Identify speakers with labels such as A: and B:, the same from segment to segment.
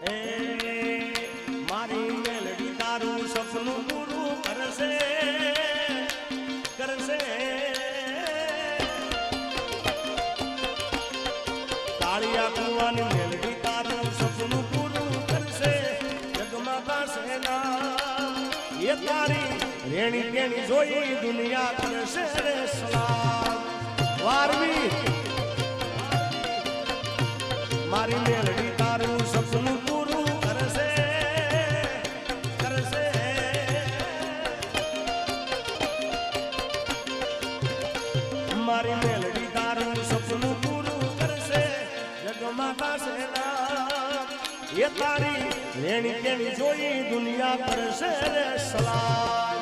A: એ મારી મેલડી તારું સપનું પૂરું કરશે કરશે તાળિયા કુવાની મેલડી તારું સપનું પૂરું કરશે જગમાતા સેના એ તારી રેણી કેણી જોઈ દુનિયા કરશે રે સલામ વારવી મારી મેલડી તારું સપનું પૂરું કરશે કરશે મારી મેલડી તારું સપનું પૂરું કરશે જગમાતા સેના એ તારી રેણી કેણી જોઈ દુનિયા કરશે રે સલામ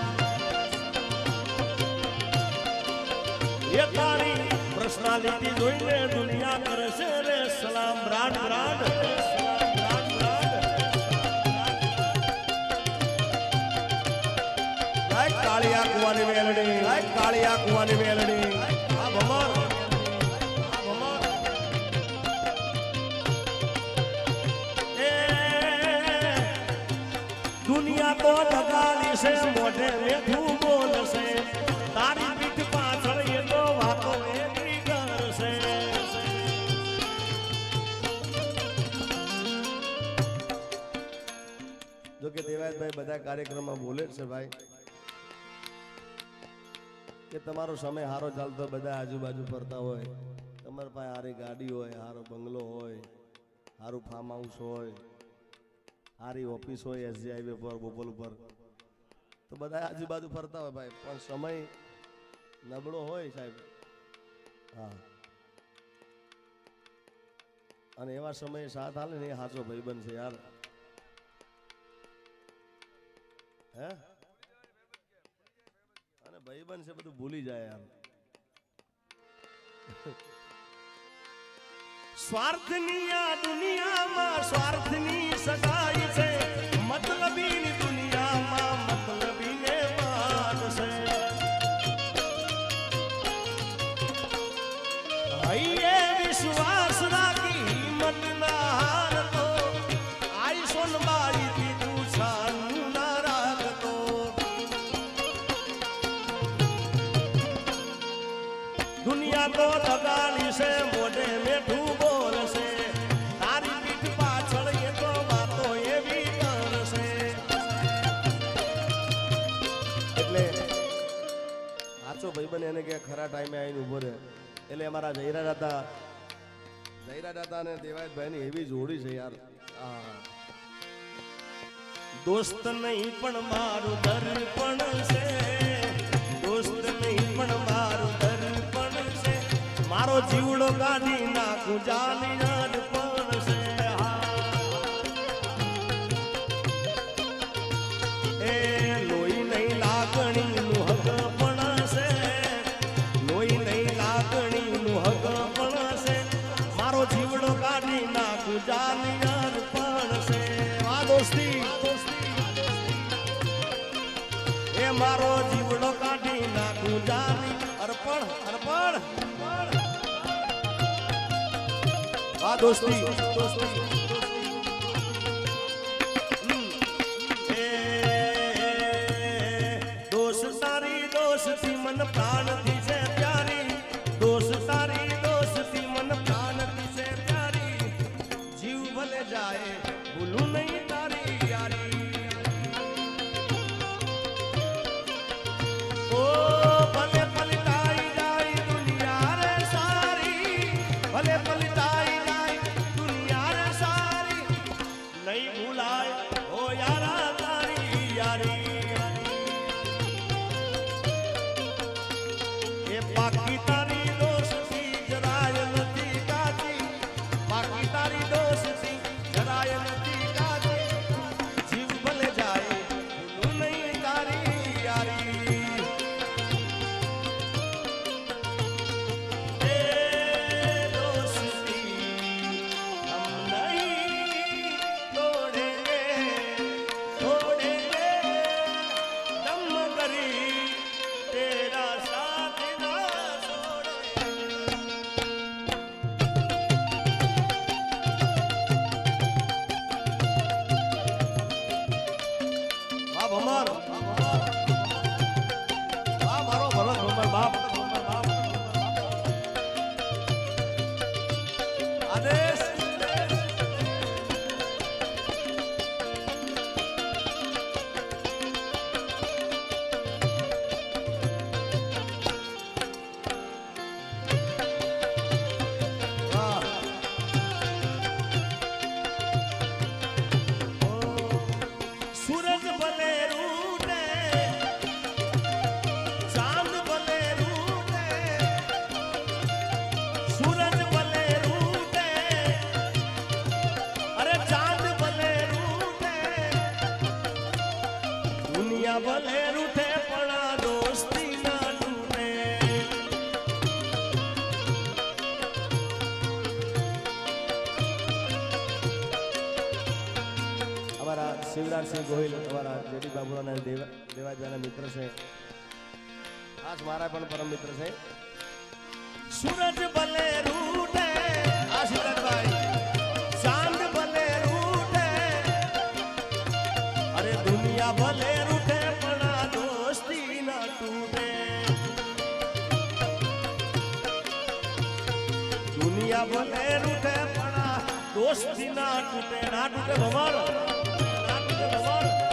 A: એ તારી પર્સનાલિટી જોઈને દુનિયા કરશે રે સલામ બ્રાન્ડ બ્રાન્ડ લાઈક કાળિયા કુવાની મેલડી લાઈક કાળિયા કુવાની મેલડી આ ભમર દુનિયા તો ડગાલી છે મોઢે મેઠું બોલશે તારી પીઠ પાછળ એ તો વાતો એની કરશે જો કે દેવાયતભાઈ બધા કાર્યક્રમમાં બોલે છે ભાઈ કે તમારો સમય હારો ચાલતો બધા આજુબાજુ ફરતા હોય તમારી પાસે હારી ગાડી હોય હારો બંગલો હોય હારું ફાર્મ હાઉસ હોય હારી ઓફિસ હોય એસજી હાઈવે પર બોપલ ઉપર તો બધા આજુબાજુ ફરતા હોય ભાઈ પણ સમય નબળો હોય સાહેબ હા અને એવા સમયે સાથ હાલે ને એ સાચો ભાઈબંધ છે યાર હે અને ભાઈબંધ છે બધું ભૂલી જાય યાર સ્વાર્થની આ દુનિયામાં સ્વાર્થની સગાઈ છે મતલબી દુનિયામાં મતલબી ને માન છે હૈયે વિશ્વાસ રાખી હિંમત ના હારતો આઈ સોનબાઈ દીધું છાનું ના રાખતો દુનિયા તો દગાડી છે મોઢે મેઠું ભાઈબંધ એને કે ખરા ટાઈમે આવીને ઉભો રહે એટલે અમારા જયરા દાતા અને દેવાયતભાઈ ની એવી જોડી છે યાર દોસ્ત નહીં પણ મારું દર્પણ છે દોસ્ત નહીં પણ મારું દર્પણ છે મારો જીવડો કાઢી નાખું જાની અર્પણ છે એ લોહી નહીં લાગણી નું હક જીવડો કાઢી નાખું જાની અર્પણ છે આ દોસ્તી એ મારો જીવડો કાઢી નાખું જાની અર્પણ અર્પણ આ દોસ્તી દોસ્ત તારી દોસ્તી મન પ્રાણથી છે પ્યારી દોસ્ત તારી દોસ્તી મન जाए भूलू नहीं तारी यारी ओ भले पलटाई जाए दुनिया रे सारी भले पलटाई जाए दुनिया रे सारी नहीं भूलाए ओ यारा तारी यारी ये बाकी तारी दोस्ती जराय नदी काची बाकी तारी दोस्ती जीव भले जाए भूलू नहीं तारी यारी दोस्ती हम नहीं तोड़ेंगे तोड़ेंगे दम करी तेरा साथ ना छोड़े ભલે રૂઠે પણ આ દોસ્તી ના તૂટે. અમારા શિવરાજસિંહ ગોહિલ અમારા જેડી બાબુના દેવાજાના મિત્ર છે. ખાસ મારા પણ પરમ મિત્ર છે. સૂરજ ભલે રૂઠે આ શિવરાજભાઈ, ચાંદ ભલે રૂઠે, અરે દુનિયા ભલે રૂઠે પણ આ દોસ્તી ના તૂટે. દુનિયા ભલે રૂઠે પણ આ દોસ્તી ના તૂટે. ના તૂટે ભમાર, ના તૂટે ભમાર.